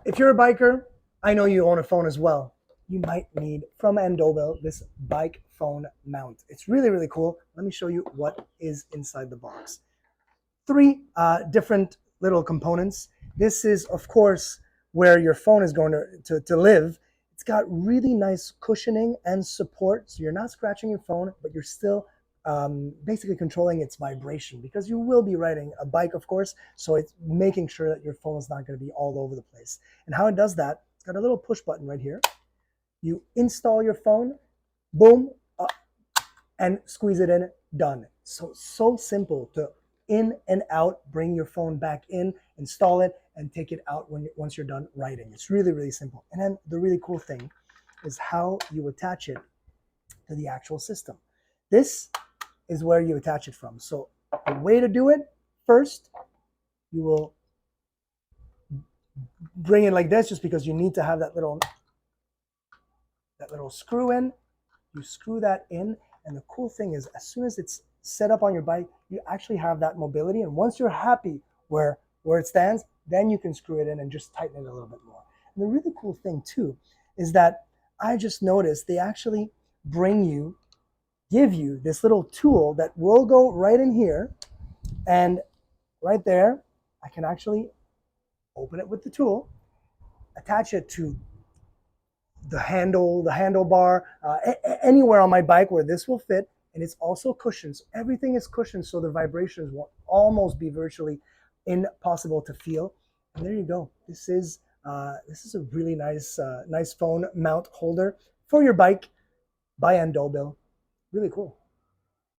If you're a biker, I know you own a phone as well. You might need from Andobil this bike phone mount. It's really, really cool. Let me show you what is inside the box. Three different little components. This is, of course, where your phone is going to live. It's got really nice cushioning and support, so you're not scratching your phone, but you're still basically controlling its vibration because you will be riding a bike, of course, so it's making sure that your phone is not going to be all over the place. And how it does that, it's got a little push button right here. You install your phone, boom, and squeeze it in, done. So simple to in and out, bring your phone back in, install it, and take it out once you're done writing. It's really, really simple. And then the really cool thing is how you attach it to the actual system. This is where you attach it from. So the way to do it, first, you will bring it like this just because you need to have that little screw in. You screw that in, and the cool thing is as soon as it's set up on your bike, you actually have that mobility, and once you're happy where it stands, then you can screw it in and just tighten it a little bit more. And the really cool thing too is that I just noticed they actually give you this little tool that will go right in here, and right there I can actually open it with the tool, attach it to the handlebar, anywhere on my bike where this will fit. And it's also cushioned. So everything is cushioned, so the vibrations will almost be virtually impossible to feel. And there you go. This is a really nice phone mount holder for your bike by Andobil. Really cool.